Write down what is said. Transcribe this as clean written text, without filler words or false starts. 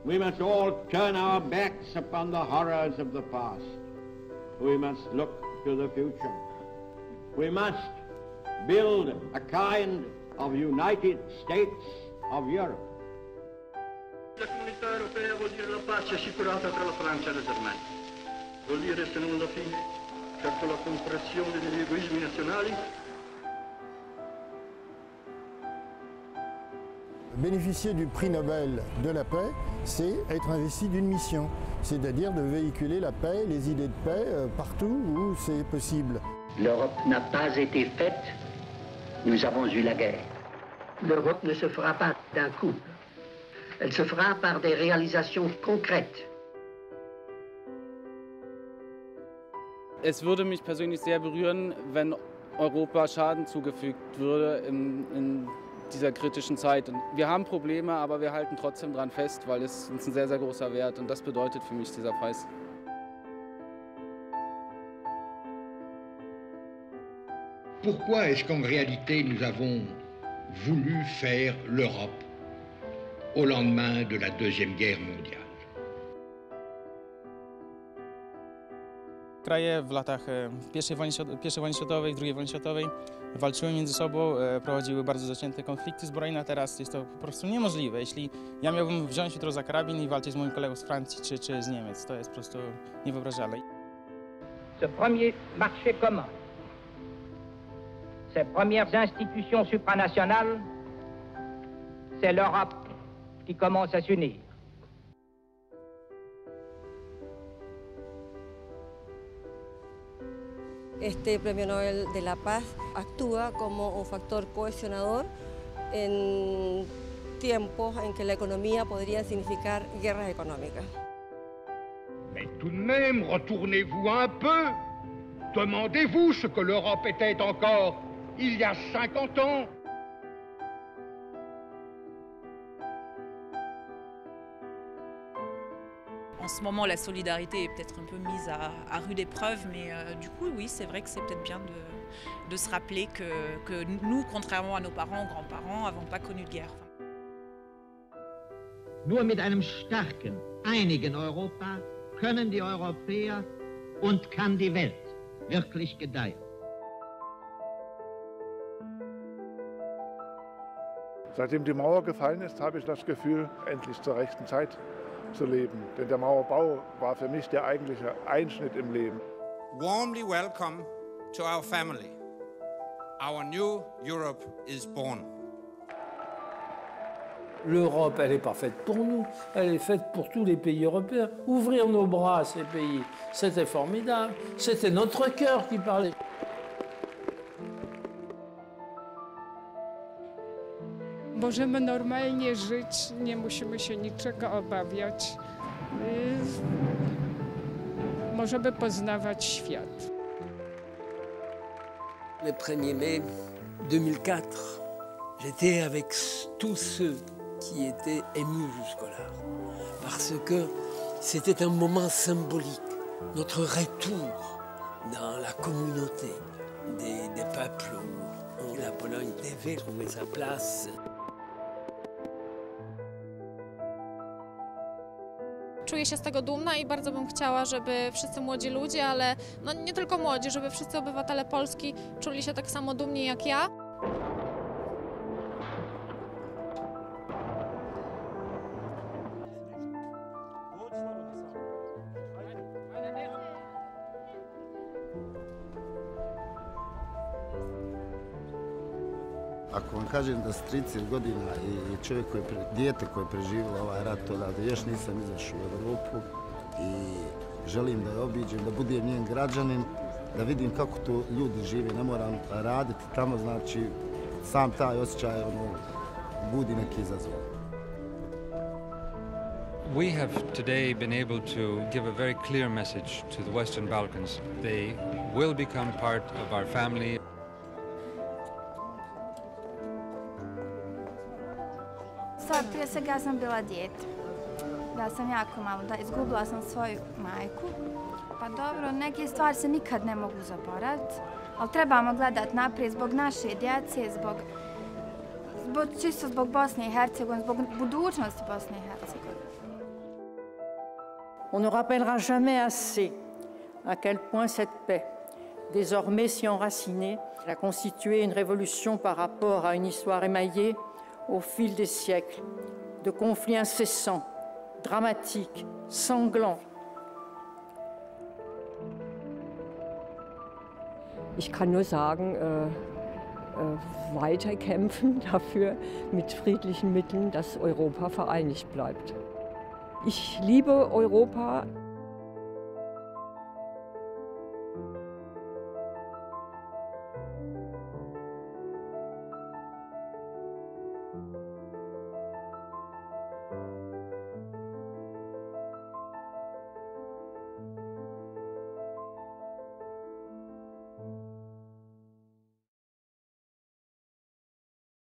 We must all turn our backs upon the horrors of the past. We must look to the future. We must build a kind of United States of Europe. La comunità europea vuol dire la pace assicurata tra la Francia e la Germania. Vuol dire, se non alla fine, certo la compressione degli egoismi nazionali. Bénéficier du prix Nobel de la paix, c'est être investi d'une mission, c'est-à-dire de véhiculer la paix, les idées de paix partout où c'est possible. L'Europe n'a pas été faite, nous avons eu la guerre. L'Europe ne se fera pas d'un coup. Elle se fera par des réalisations concrètes. Es würde mich persönlich sehr berühren, wenn Europa Schaden zugefügt würde in dieser kritischen Zeit. Wir haben Probleme, aber wir halten trotzdem dran fest, weil es uns ein sehr, sehr großer Wert und das bedeutet für mich dieser Preis. Pourquoi est-ce qu'en réalité nous avons voulu faire l'Europe au lendemain de la Deuxième Guerre mondiale? Kraje w latach I wojny światowej, II wojny światowej walczyły między sobą, prowadziły bardzo zacięte konflikty zbrojne, a teraz jest to po prostu niemożliwe. Jeśli ja miałbym wziąć jutro za karabin i walczyć z moim kolegą z Francji czy z Niemiec, to jest po prostu niewyobrażalne. Ce premier marché commun, ces premières institutions supranationales, c'est l'Europe qui commence à s'unir. Este Premio Nobel de la Paz actúa como un factor cohesionador en tiempos en que la economía podría significar guerras económicas. Mais tout de même, retournez-vous un peu. Demandez-vous ce que l'Europe était encore il y a 50 ans. En ce moment, la solidarité est peut-être un peu mise à rude épreuve, mais du coup, oui, c'est vrai que c'est peut-être bien de se rappeler que nous, contrairement à nos parents, grands-parents, n'avons pas connu de guerre. Nur mit einem starken, einigen Europa können die Europäer und kann die Welt wirklich gedeihen. Seitdem die Mauer gefallen ist, habe ich das Gefühl, endlich zur rechten Zeit zu leben. Denn der Mauerbau war für mich der eigentliche Einschnitt im Leben. Warmly welcome to our family. Our new Europe is born. L'Europe, elle n'est pas faite pour nous, elle est faite pour tous les pays européens. Ouvrir nos bras à ces pays, c'était formidable. C'était notre cœur qui parlait. Możemy normalnie żyć, nie musimy się niczego obawiać. Możemy poznawać świat. Le 1er mai 2004, j'étais avec tous ceux qui étaient émus jusque-là, parce que c'était un moment symbolique, notre retour dans la communauté des peuples où la Pologne devait trouver sa place. Czuję się z tego dumna i bardzo bym chciała, żeby wszyscy młodzi ludzie, ale no nie tylko młodzi, żeby wszyscy obywatele Polski czuli się tak samo dumni jak ja. Ako vam kažem da s 30 godina i čovjek dijete koje je preživjelo ovaj rat, odavde još nisam izašao u Europu i želim da je obiđem, da budem njen građanin, da vidim kako tu ljudi žive, ne moram raditi tamo, znači sam taj osjećaj budi neki izazov. We have today been able to give a very clear message to the Western Balkans. They will become part of our family. Prije svega ja sam bila dijete. Ja sam jako malo, izgubila sam svoju majku. Pa dobro, neke stvari se nikad ne mogu zaboraviti, ali trebamo gledati naprijed zbog naše djece, čisto zbog Bosne i Hercegovine, zbog budućnosti Bosne i Hercegovine. On ne rappellera jamais assez à quel point cette paix, désormais si enracinée, a constitué une révolution par rapport à une histoire émaillée au fil des siècles, de conflits incessants, dramatiques, sanglants. Ich kann nur sagen, weiterkämpfen dafür mit friedlichen Mitteln, dass Europa vereinigt bleibt. Ich liebe Europa.